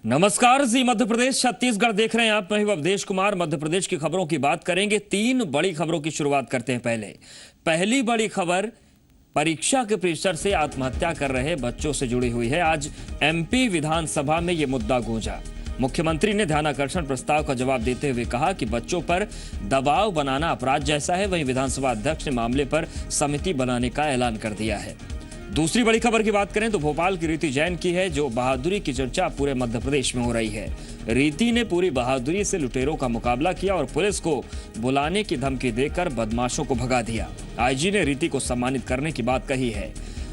नमस्कार जी, मध्य प्रदेश छत्तीसगढ़ देख रहे हैं आप। मैं अवधेश कुमार मध्य प्रदेश की खबरों की बात करेंगे। 3 बड़ी खबरों की शुरुआत करते हैं। पहली बड़ी खबर परीक्षा के प्रेशर से आत्महत्या कर रहे बच्चों से जुड़ी हुई है। आज एमपी विधानसभा में यह मुद्दा गूंजा। मुख्यमंत्री ने ध्यानाकर्षण प्रस्ताव का जवाब देते हुए कहा कि बच्चों पर दबाव बनाना अपराध जैसा है। वहीं विधानसभा अध्यक्ष ने मामले पर समिति बनाने का ऐलान कर दिया है। दूसरी बड़ी खबर की बात करें तो भोपाल की रीति जैन की है, जो बहादुरी की चर्चा पूरे मध्य प्रदेश में हो रही है। रीति ने पूरी बहादुरी से लुटेरों का मुकाबला किया और पुलिस को बुलाने की धमकी देकर बदमाशों को भगा दिया। आईजी ने रीति को सम्मानित करने की बात कही है।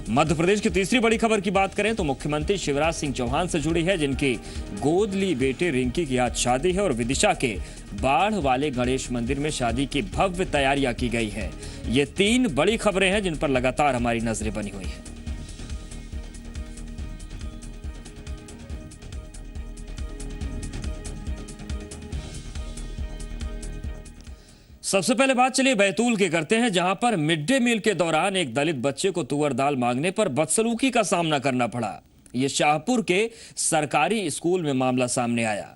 मध्य प्रदेश की तीसरी बड़ी खबर की बात करें तो मुख्यमंत्री शिवराज सिंह चौहान से जुड़ी है, जिनकी गोद ली बेटे रिंकी की आज शादी है और विदिशा के बाढ़ वाले गणेश मंदिर में शादी की भव्य तैयारियां की गई है। ये 3 बड़ी खबरें हैं जिन पर लगातार हमारी नजरें बनी हुई है। सबसे पहले बात चलिए बैतूल की करते हैं, जहां पर मिड डे मील के दौरान एक दलित बच्चे को तुअर दाल मांगने पर बदसलूकी का सामना करना पड़ा। यह शाहपुर के सरकारी स्कूल में मामला सामने आया।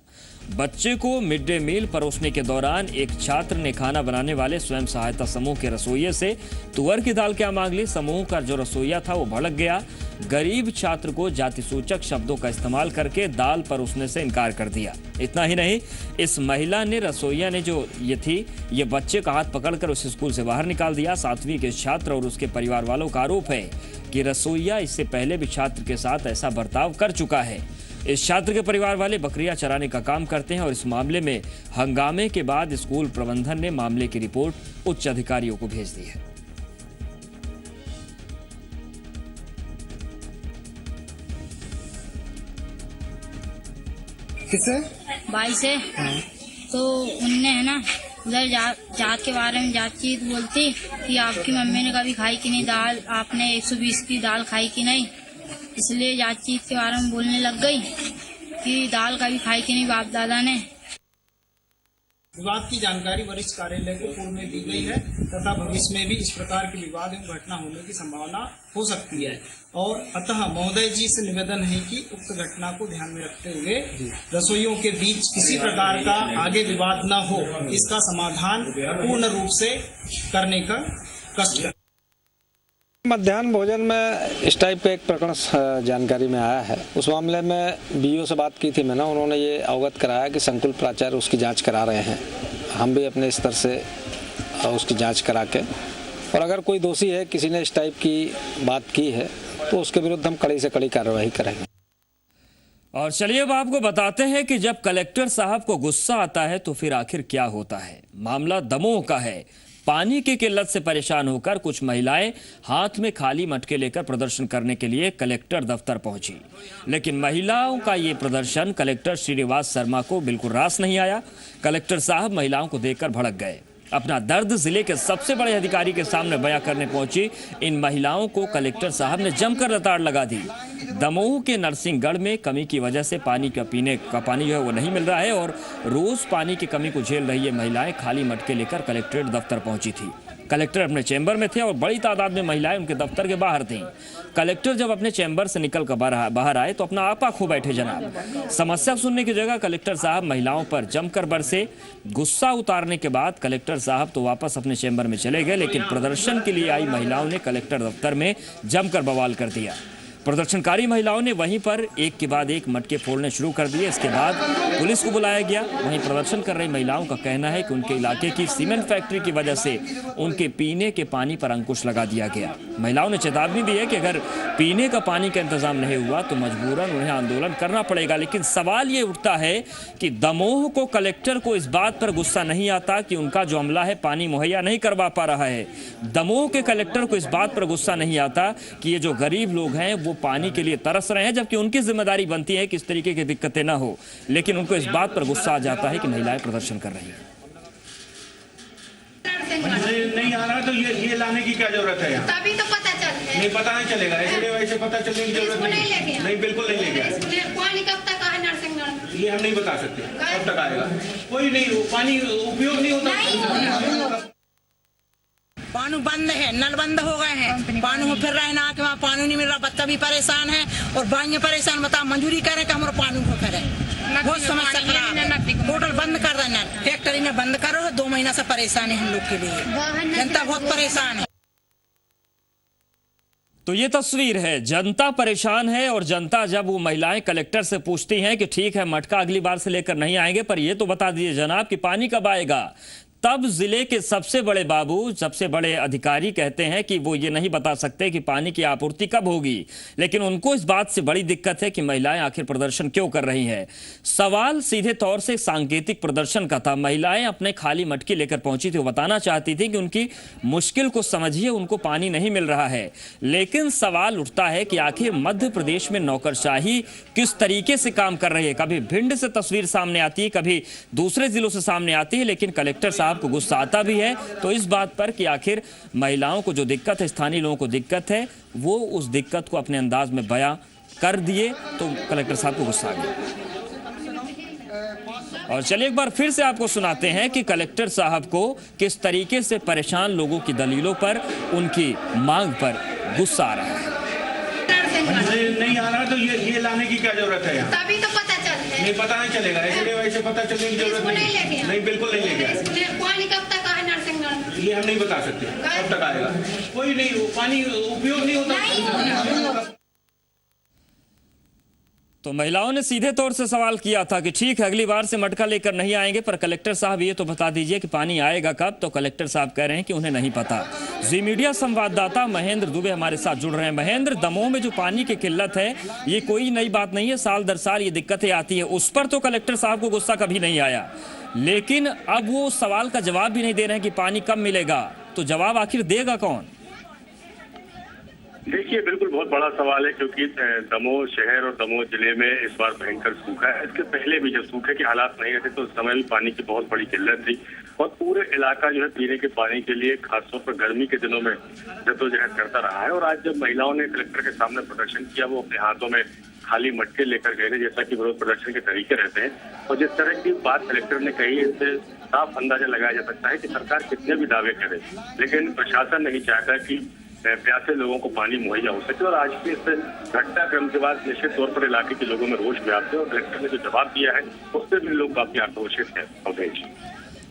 बच्चे को मिड डे मील परोसने के दौरान एक छात्र ने खाना बनाने वाले स्वयं सहायता समूह के रसोइये से तुअर की दाल क्या मांग ली। समूह का जो रसोइया था वो भड़क गया। गरीब छात्र को जाति सूचक शब्दों का इस्तेमाल करके दाल परोसने से इनकार कर दिया। इतना ही नहीं, इस महिला ने रसोइया ने जो ये बच्चे का हाथ पकड़कर उस स्कूल से बाहर निकाल दिया। 7वीं के छात्र और उसके परिवार वालों का आरोप है कि रसोइया इससे पहले भी छात्र के साथ ऐसा बर्ताव कर चुका है। इस छात्र के परिवार वाले बकरियां चराने का काम करते हैं और इस मामले में हंगामे के बाद स्कूल प्रबंधन ने मामले की रिपोर्ट उच्च अधिकारियों को भेज दी है। किससे? भाई से। तो उनने है ना उधर जात के बारे में बातचीत बोलती कि आपकी मम्मी ने कभी खाई कि नहीं दाल, आपने 120 की दाल खाई कि नहीं, इसलिए जातचीत के बारे में बोलने लग गई कि दाल कभी खाई कि नहीं बाप दादा ने। विवाद की जानकारी वरिष्ठ कार्यालय को पूर्व में दी गई है तथा भविष्य में भी इस प्रकार की विवाद एवं घटना होने की संभावना हो सकती है और अतः महोदय जी से निवेदन है कि उक्त घटना को ध्यान में रखते हुए रसोइयों के बीच किसी प्रकार का आगे विवाद न हो, इसका समाधान पूर्ण रूप से करने का कष्ट। मध्याह्न भोजन में इस टाइप का एक प्रकरण जानकारी में आया है। उस मामले में बीओ से बात की थी मैंने, उन्होंने ये अवगत कराया कि संकुल प्राचार्य उसकी जांच करा रहे हैं। हम भी अपने स्तर से उसकी जांच करा के, और अगर कोई दोषी है, किसी ने इस टाइप की बात की है, तो उसके विरुद्ध हम कड़ी से कड़ी कार्रवाई करेंगे। और चलिए अब आपको बताते हैं कि जब कलेक्टर साहब को गुस्सा आता है तो फिर आखिर क्या होता है। मामला दमोह का है। पानी की किल्लत से परेशान होकर कुछ महिलाएं हाथ में खाली मटके लेकर प्रदर्शन करने के लिए कलेक्टर दफ्तर पहुंची, लेकिन महिलाओं का ये प्रदर्शन कलेक्टर श्रीनिवास शर्मा को बिल्कुल रास नहीं आया। कलेक्टर साहब महिलाओं को देखकर भड़क गए। अपना दर्द जिले के सबसे बड़े अधिकारी के सामने बयां करने पहुंची इन महिलाओं को कलेक्टर साहब ने जमकर लताड़ लगा दी। दमोह के नरसिंहगढ़ में कमी की वजह से पीने का पानी जो है वो नहीं मिल रहा है और रोज पानी की कमी को झेल रही ये महिलाएं खाली मटके लेकर कलेक्ट्रेट दफ्तर पहुंची थी। कलेक्टर अपने चैम्बर में थे और बड़ी तादाद में महिलाएं उनके दफ्तर के बाहर थीं। कलेक्टर जब अपने चैम्बर से निकल कर बाहर आए तो अपना आपा खो बैठे जनाब। समस्या सुनने की जगह कलेक्टर साहब महिलाओं पर जमकर बरसे। गुस्सा उतारने के बाद कलेक्टर साहब तो वापस अपने चैम्बर में चले गए, लेकिन प्रदर्शन के लिए आई महिलाओं ने कलेक्टर दफ्तर में जमकर बवाल कर दिया। प्रदर्शनकारी महिलाओं ने वहीं पर एक के बाद एक मटके फोड़ने शुरू कर दिए। इसके बाद पुलिस को बुलाया गया। वहीं प्रदर्शन कर रही महिलाओं का कहना है कि उनके इलाके की सीमेंट फैक्ट्री की वजह से उनके पीने के पानी पर अंकुश लगा दिया गया। महिलाओं ने चेतावनी दी है कि अगर पीने का पानी का इंतजाम नहीं हुआ तो मजबूरन उन्हें आंदोलन करना पड़ेगा। लेकिन सवाल ये उठता है कि दमोह को कलेक्टर को इस बात पर गुस्सा नहीं आता कि उनका जो अमला है पानी मुहैया नहीं करवा पा रहा है। दमोह के कलेक्टर को इस बात पर गुस्सा नहीं आता कि ये जो गरीब लोग हैं वो पानी के लिए तरस रहे हैं, जबकि उनकी जिम्मेदारी बनती है कि इस तरीके की दिक्कतें ना हो। लेकिन उनको इस बात पर गुस्सा आ जाता है कि महिलाएं प्रदर्शन कर रही हैं। नहीं आ रहा तो ये लाने की क्या जरूरत है यहाँ? तभी तो पता चल नहीं पता नहीं चलेगा, ऐसे पता चलने की जरूरत नहीं, बिल्कुल नहीं लेके आए। पानी कब तक आए नरसिंहगढ़? ये हम नहीं बता सकते कब तक आएगा। कोई नहीं, पानी उपयोग नहीं होता। पानी बंद है, नल बंद हो गए हैं, पानी में फिर रहे ना कि वहाँ पानी नहीं मिल रहा, बच्चा भी परेशान है और भाई परेशान। बताओ मंजूरी करें कि हमारा पानी को करें। बहुत समस्या खराब है। होटल बंद कर देना, फैक्ट्री में बंद करो। 2 महीना से परेशान है हम लोग के लिए, जनता बहुत परेशान है। तो ये तस्वीर है, जनता परेशान है। और जनता जब वो महिलाएं कलेक्टर से पूछती हैं कि ठीक है मटका अगली बार से लेकर नहीं आएंगे, पर ये तो बता दीजिए जनाब कि पानी कब आएगा, तब जिले के सबसे बड़े बाबू, सबसे बड़े अधिकारी कहते हैं कि वो ये नहीं बता सकते कि पानी की आपूर्ति कब होगी। लेकिन उनको इस बात से बड़ी दिक्कत है कि महिलाएं आखिर प्रदर्शन क्यों कर रही हैं। सवाल सीधे तौर से सांकेतिक प्रदर्शन का था। महिलाएं अपने खाली मटकी लेकर पहुंची थी, वो बताना चाहती थी कि उनकी मुश्किल को समझिए, उनको पानी नहीं मिल रहा है। लेकिन सवाल उठता है कि आखिर मध्य प्रदेश में नौकरशाही किस तरीके से काम कर रही है। कभी भिंड से तस्वीर सामने आती है, कभी दूसरे जिलों से सामने आती है, लेकिन कलेक्टर साहब को गुस्सा आता भी है तो इस बात पर कि आखिर महिलाओं को जो दिक्कत है, स्थानीय लोगों को दिक्कत है, वो उस दिक्कत को अपने अंदाज में बयां कर दिए तो कलेक्टर साहब को गुस्सा आ गया। और चलिए एक बार फिर से आपको सुनाते हैं कि कलेक्टर साहब को किस तरीके से परेशान लोगों की दलीलों पर, उनकी मांग पर गुस्सा आ रहा है। नहीं आ रहा तो ये लाने की क्या जरूरत है यहाँ? तभी तो पता चलता है। नहीं पता नहीं चलेगा, ऐसे वैसे पता चलने की जरूरत नहीं। नहीं बिल्कुल नहीं लेके आए। पानी कब तक आए नरसिंहगढ़ में? ये हम नहीं बता सकते कब तक आएगा। कोई नहीं, पानी उपयोग नहीं होता। तो महिलाओं ने सीधे तौर से सवाल किया था कि ठीक है अगली बार से मटका लेकर नहीं आएंगे, पर कलेक्टर साहब ये तो बता दीजिए कि पानी आएगा कब। तो कलेक्टर साहब कह रहे हैं कि उन्हें नहीं पता। जी मीडिया संवाददाता महेंद्र दुबे हमारे साथ जुड़ रहे हैं। महेंद्र, दमोह में जो पानी की किल्लत है ये कोई नई बात नहीं है, साल दर साल ये दिक्कतें आती है, उस पर तो कलेक्टर साहब को गुस्सा कभी नहीं आया। लेकिन अब वो सवाल का जवाब भी नहीं दे रहे हैं कि पानी कब मिलेगा, तो जवाब आखिर देगा कौन? देखिए, बिल्कुल बहुत बड़ा सवाल है, क्योंकि दमोह शहर और दमोह जिले में इस बार भयंकर सूखा है। इसके पहले भी जब सूखे के हालात नहीं रहते तो उस समय भी पानी की बहुत बड़ी किल्लत थी और पूरे इलाका जो है पीने के पानी के लिए खासतौर पर गर्मी के दिनों में जद्दोजहद करता रहा है। और आज जब महिलाओं ने कलेक्टर के सामने प्रदर्शन किया, वो अपने हाथों में खाली मटके लेकर गए, जैसा कि विरोध प्रदर्शन के तरीके रहते हैं। और जिस तरह की बात कलेक्टर ने कही, इससे साफ अंदाजा लगाया जा सकता है कि सरकार कितने भी दावे करे, लेकिन प्रशासन नहीं चाहता कि प्यासे लोगों को पानी मुहैया हो सके। और आज के इस घटनाक्रम के बाद निश्चित तौर पर इलाके के लोगों में रोष व्याप्त है और कलेक्टर ने जो जवाब दिया है उससे भी लोग काफी आक्रोशित हैं।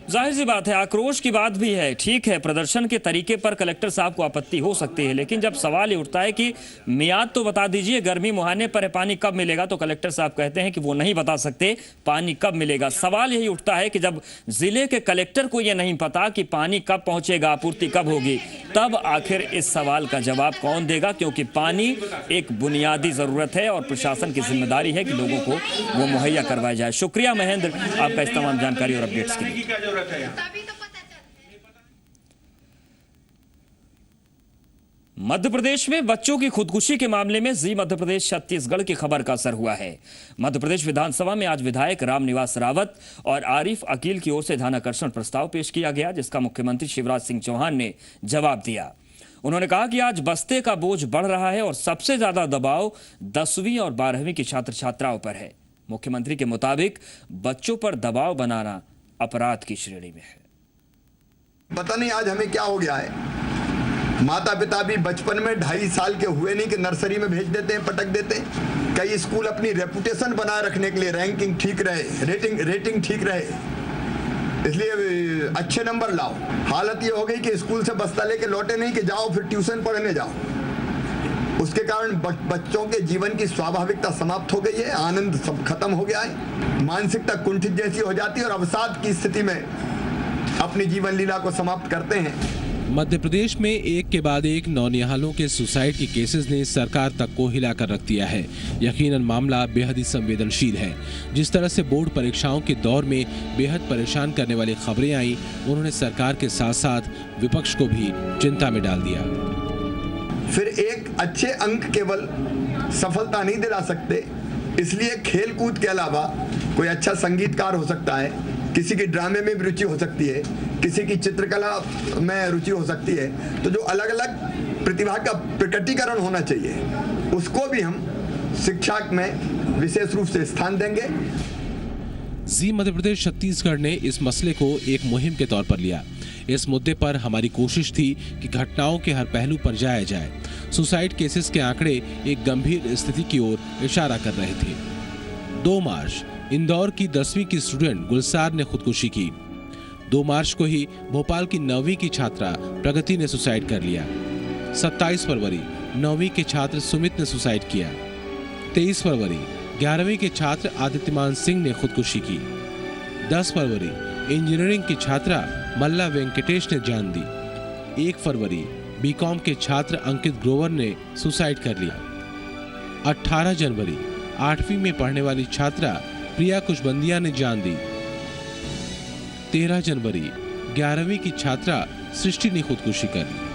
जाहिर सी बात है, आक्रोश की बात भी है। ठीक है, प्रदर्शन के तरीके पर कलेक्टर साहब को आपत्ति हो सकती है, लेकिन जब सवाल ये उठता है कि मियाद तो बता दीजिए, गर्मी मुहाने पर है, पानी कब मिलेगा, तो कलेक्टर साहब कहते हैं कि वो नहीं बता सकते पानी कब मिलेगा। सवाल यही उठता है कि जब जिले के कलेक्टर को ये नहीं पता कि पानी कब पहुंचेगा, आपूर्ति कब होगी, तब आखिर इस सवाल का जवाब कौन देगा? क्योंकि पानी एक बुनियादी जरूरत है और प्रशासन की जिम्मेदारी है कि लोगों को वो मुहैया करवाया जाए। शुक्रिया महेंद्र आपका इस तमाम जानकारी और अपडेट्स के लिए। तभी तो पता चलता है। मध्य प्रदेश में बच्चों की खुदकुशी के मामले में जी मध्य प्रदेश छत्तीसगढ़ की खबर का असर हुआ है। मध्य प्रदेश विधानसभा में आज विधायक रामनिवास रावत और आरिफ अकील की ओर से ध्यानाकर्षण प्रस्ताव पेश किया गया, जिसका मुख्यमंत्री शिवराज सिंह चौहान ने जवाब दिया। उन्होंने कहा कि आज बस्ते का बोझ बढ़ रहा है और सबसे ज्यादा दबाव 10वीं और 12वीं की छात्र छात्राओं पर है। मुख्यमंत्री के मुताबिक बच्चों पर दबाव बनाना अपराध की श्रेणी में है। पता नहीं आज हमें क्या हो गया है। माता पिता भी बचपन में 2.5 साल के हुए नहीं कि नर्सरी में भेज देते हैं, पटक देते हैं। कई स्कूल अपनी रेपुटेशन बनाए रखने के लिए, रैंकिंग ठीक रहे, रेटिंग ठीक रहे, इसलिए अच्छे नंबर लाओ। हालत ये हो गई कि स्कूल से बस्ता लेके लौटे नहीं कि जाओ फिर ट्यूशन पढ़ने जाओ। उसके कारण बच्चों के जीवन की स्वाभाविकता समाप्त हो गई है, आनंद सब खत्म हो गया है, मानसिकता कुंठित जैसी हो जाती है और अवसाद की स्थिति में अपनी जीवन लीला को समाप्त करते हैं। मध्य प्रदेश में एक के बाद एक नौनिहालों के सुसाइड के केसेस ने सरकार तक को हिलाकर रख दिया है। यकीनन मामला बेहद ही संवेदनशील है। जिस तरह से बोर्ड परीक्षाओं के दौर में बेहद परेशान करने वाली खबरें आई, उन्होंने सरकार के साथ साथ विपक्ष को भी चिंता में डाल दिया। फिर एक अच्छे अंक केवल सफलता नहीं दिला सकते, इसलिए खेल कूद के अलावा कोई अच्छा संगीतकार हो सकता है, किसी की ड्रामे में भी रुचि हो सकती है, किसी की चित्रकला में रुचि हो सकती है। तो जो अलग अलग प्रतिभा का प्रकटीकरण होना चाहिए, उसको भी हम शिक्षा में विशेष रूप से स्थान देंगे। जी मध्य प्रदेश छत्तीसगढ़ ने इस मसले को एक मुहिम के तौर पर लिया। इस मुद्दे पर हमारी कोशिश थी कि घटनाओं के हर पहलू पर जाया जाए। सुसाइड केसेस के आंकड़े एक गंभीर स्थिति की ओर इशारा कर रहे थे। 2 मार्च इंदौर की 10वीं की स्टूडेंट गुलसार ने खुदकुशी की। 2 मार्च को ही भोपाल की 9वीं की छात्रा प्रगति ने सुसाइड कर लिया। 27 फरवरी 9वीं के छात्र सुमित ने सुसाइड किया। 23 फरवरी 11वीं के छात्र आदित्यमान सिंह ने खुदकुशी की। 10 फरवरी इंजीनियरिंग की छात्रा मल्ला वेंकटेश ने जान दी। 1 फरवरी बीकॉम के छात्र अंकित ग्रोवर ने सुसाइड कर लिया। 18 जनवरी 8वीं में पढ़ने वाली छात्रा प्रिया कुशबंदिया ने जान दी। 13 जनवरी 11वीं की छात्रा सृष्टि ने खुदकुशी कर ली।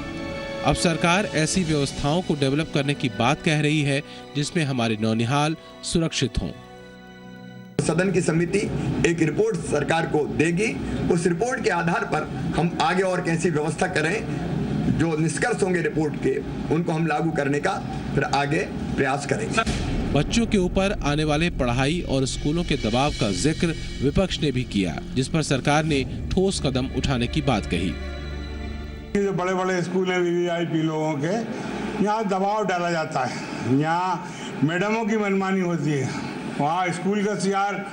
अब सरकार ऐसी व्यवस्थाओं को डेवलप करने की बात कह रही है जिसमें हमारे नौनिहाल सुरक्षित हों। सदन की समिति एक रिपोर्ट सरकार को देगी, उस रिपोर्ट के आधार पर हम आगे और कैसी व्यवस्था करें, जो निष्कर्ष होंगे रिपोर्ट के उनको हम लागू करने का फिर आगे प्रयास करेंगे। बच्चों के ऊपर आने वाले पढ़ाई और स्कूलों के दबाव का जिक्र विपक्ष ने भी किया, जिस पर सरकार ने ठोस कदम उठाने की बात कही। जो बड़े बड़े स्कूल हैं वीवीआईपी लोगों के, यहाँ दबाव डाला जाता है, यहाँ मैडमों की मनमानी होती है, वहाँ स्कूल का सीआर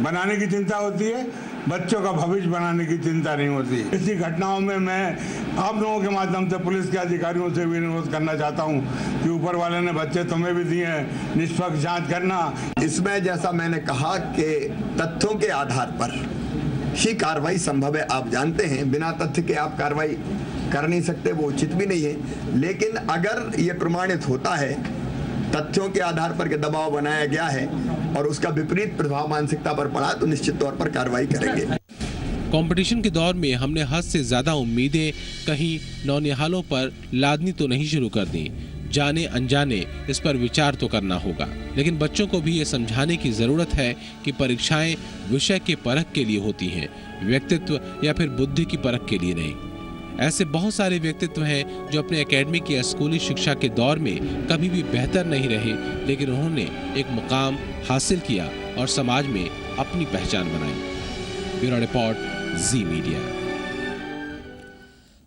बनाने की चिंता होती है, बच्चों का भविष्य बनाने की चिंता नहीं होती। ऐसी घटनाओं में मैं आप लोगों के माध्यम से पुलिस के अधिकारियों से भी अनुरोध करना चाहता हूँ कि ऊपर वाले ने बच्चे तुम्हें भी दिए हैं, निष्पक्ष जांच करना। इसमें जैसा मैंने कहा कि तथ्यों के आधार पर ही कार्रवाई संभव है। आप जानते हैं बिना तथ्य के आप कार्रवाई कर नहीं सकते, वो उचित भी नहीं है। लेकिन अगर ये प्रमाणित होता है तथ्यों के आधार पर के दबाव बनाया गया है और उसका विपरीत प्रभाव मानसिकता पर पड़ा तो निश्चित तौर पर कार्रवाई करेंगे। कंपटीशन के दौर में हमने हद से ज्यादा उम्मीदें कहीं नौनिहालों पर लादनी तो नहीं शुरू कर दी। जाने अनजाने इस पर विचार तो करना होगा, लेकिन बच्चों को भी ये समझाने की जरूरत है कि परीक्षाएं विषय के परख के लिए होती हैं, व्यक्तित्व या फिर बुद्धि की परख के लिए नहीं। ऐसे बहुत सारे व्यक्तित्व हैं जो अपने एकेडमिक या स्कूली शिक्षा के दौर में कभी भी बेहतर नहीं रहे, लेकिन उन्होंने एक मुकाम हासिल किया और समाज में अपनी पहचान बनाई। ब्यूरो रिपोर्ट, जी मीडिया।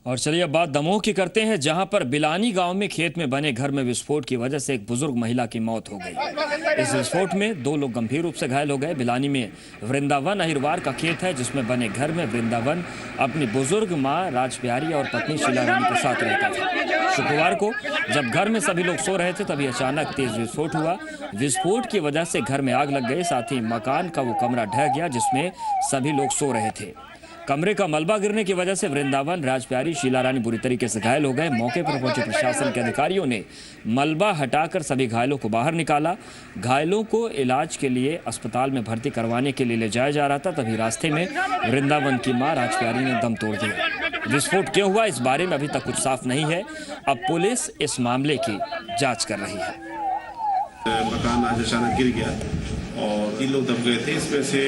और चलिए अब बात दमोह की करते हैं, जहां पर बिलानी गांव में खेत में बने घर में विस्फोट की वजह से एक बुजुर्ग महिला की मौत हो गई। इस विस्फोट में 2 लोग गंभीर रूप से घायल हो गए। बिलानी में वृंदावन अहिरवार का खेत है, जिसमें बने घर में वृंदावन अपनी बुजुर्ग मां राजप्यारी और पत्नी शीला रानी के साथ रहता था। शुक्रवार को जब घर में सभी लोग सो रहे थे तभी अचानक तेज विस्फोट हुआ। विस्फोट की वजह से घर में आग लग गई, साथ ही मकान का वो कमरा ढह गया जिसमें सभी लोग सो रहे थे। कमरे का मलबा गिरने की वजह से वृंदावन, राजप्यारी, शीला रानी बुरी तरीके से घायल हो गए। मौके पर पहुंचे प्रशासन के अधिकारियों ने मलबा हटाकर सभी घायलों को बाहर निकाला। घायलों को इलाज के लिए अस्पताल में भर्ती करवाने के लिए ले जाया जा रहा था, तभी रास्ते में वृंदावन की मां राजप्यारी ने दम तोड़ दिया। विस्फोट क्यों हुआ इस बारे में अभी तक कुछ साफ नहीं है। अब पुलिस इस मामले की जाँच कर रही है। मकान आज अचानक गिर गया और 3 लोग दब गए थे। इसमें से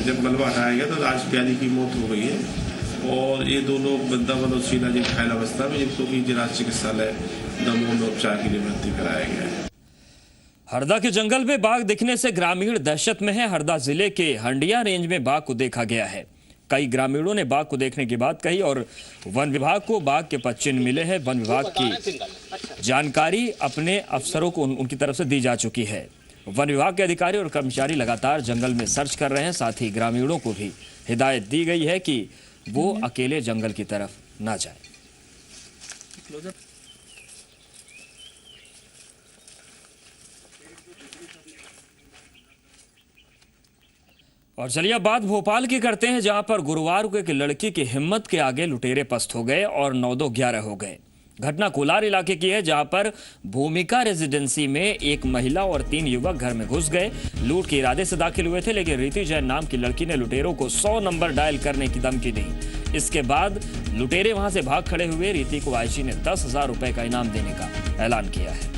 जब मलबा हटाया गया तो राजप्यारी की मौत हो गई है और ये 2 लोग वृंदावन और शीला जी घायल अवस्था में, जिनको कि जिला चिकित्सालय दमोह में उपचार के लिए भर्ती कराया गया है। हरदा के जंगल में बाघ दिखने से ग्रामीण दहशत में है। हरदा जिले के हंडिया रेंज में बाघ को देखा गया है। कई ग्रामीणों ने बाघ को देखने की बात कही और वन विभाग को बाघ के पदचिन्ह मिले हैं। वन विभाग की जानकारी अपने अफसरों को उनकी तरफ से दी जा चुकी है। वन विभाग के अधिकारी और कर्मचारी लगातार जंगल में सर्च कर रहे हैं। साथ ही ग्रामीणों को भी हिदायत दी गई है कि वो अकेले जंगल की तरफ ना जाए। और चलिए अब बात भोपाल की करते हैं, जहां पर गुरुवार को एक लड़की की हिम्मत के आगे लुटेरे पस्त हो गए और 9-2-11 हो गए। घटना कोलार इलाके की है, जहां पर भूमिका रेजिडेंसी में एक महिला और 3 युवक घर में घुस गए। लूट के इरादे से दाखिल हुए थे, लेकिन रीति जैन नाम की लड़की ने लुटेरों को 100 नंबर डायल करने की धमकी दी। इसके बाद लुटेरे वहां से भाग खड़े हुए। रीति को आईजी ने 10,000 रुपए का इनाम देने का ऐलान किया है।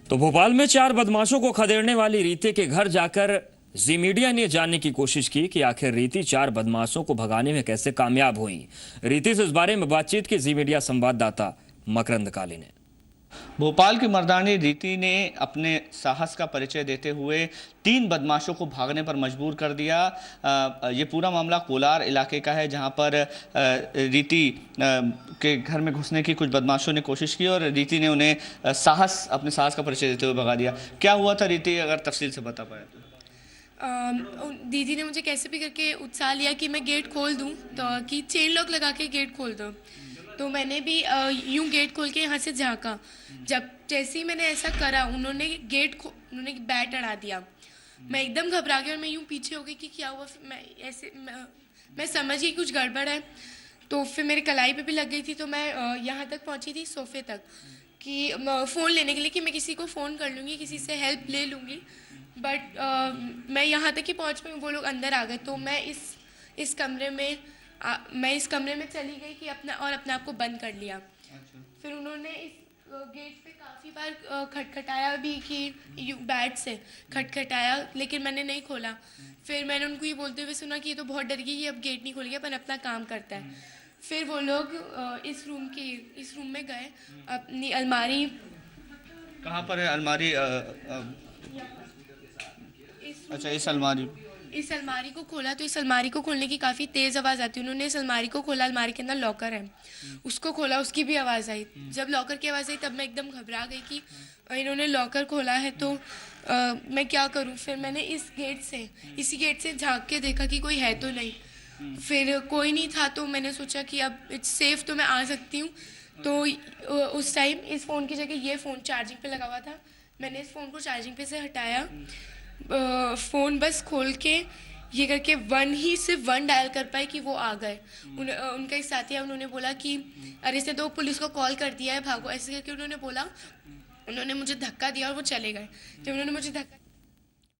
तो भोपाल में 4 बदमाशों को खदेड़ने वाली रीति के घर जाकर जी मीडिया ने जानने की कोशिश की कि आखिर रीति 4 बदमाशों को भगाने में कैसे कामयाब हुई। रीति से इस बारे में बातचीत की जी मीडिया संवाददाता मकरंद काली ने। भोपाल की मर्दानी रीति ने अपने साहस का परिचय देते हुए 3 बदमाशों को भागने पर मजबूर कर दिया। ये पूरा मामला कोलार इलाके का है, जहां पर रीति के घर में घुसने की कुछ बदमाशों ने कोशिश की और रीति ने उन्हें अपने साहस का परिचय देते हुए भगा दिया। क्या हुआ था रीति, अगर तफसील से बता पाए तो? दीदी ने मुझे कैसे भी करके उत्साह लिया कि मैं गेट खोल दूं, तो कि चेन लॉक लगा के गेट खोल दो। तो मैंने भी यूं गेट खोल के यहाँ से झाँका। जैसे ही मैंने ऐसा करा, उन्होंने बैट अड़ा दिया। मैं एकदम घबरा गई और मैं यूं पीछे हो गई कि क्या हुआ। फिर मैं समझ गई कुछ गड़बड़ है। तो फिर मेरे कलाई पे भी लग गई थी। तो मैं यहाँ तक पहुँची थी सोफे तक कि फ़ोन लेने के लिए कि मैं किसी को फ़ोन कर लूँगी, किसी से हेल्प ले लूँगी। बट मैं यहाँ तक ही पहुँच पाई, वो लोग अंदर आ गए। तो मैं इस कमरे में चली गई कि अपने आप को बंद कर लिया। फिर उन्होंने इस गेट पे काफ़ी बार खटखटाया भी कि बैट से खटखटाया, लेकिन मैंने नहीं खोला। फिर मैंने उनको ये बोलते हुए सुना कि ये तो बहुत डर गई, ये अब गेट नहीं खोलेगा, अपन अपना काम करता है। फिर वो लोग इस रूम में गए, अपनी अलमारी। कहाँ पर है अलमारी? अच्छा, इस अलमारी को खोला तो इस अलमारी को खोलने की काफ़ी तेज़ आवाज़ आती है। उन्होंने इस अलमारी को खोला, अलमारी के अंदर लॉकर है, उसको खोला, उसकी भी आवाज़ आई। जब लॉकर की आवाज़ आई तब मैं एकदम घबरा गई कि इन्होंने लॉकर खोला है तो मैं क्या करूं। फिर मैंने इसी गेट से झांक के देखा कि कोई है तो नहीं। फिर कोई नहीं था तो मैंने सोचा कि अब इट्स सेफ, तो मैं आ सकती हूँ। तो उस टाइम इस फ़ोन की जगह ये फ़ोन चार्जिंग पे लगा हुआ था। मैंने इस फ़ोन को चार्जिंग पे से हटाया, फ़ोन बस खोल के ये करके सिर्फ वन डायल कर पाए कि वो आ गए। उनका एक साथी है, उन्होंने बोला कि अरे से तो पुलिस को कॉल कर दिया है, भागो, ऐसे करके उन्होंने बोला। उन्होंने मुझे धक्का दिया और वो चले गए। जब उन्होंने मुझे धक्का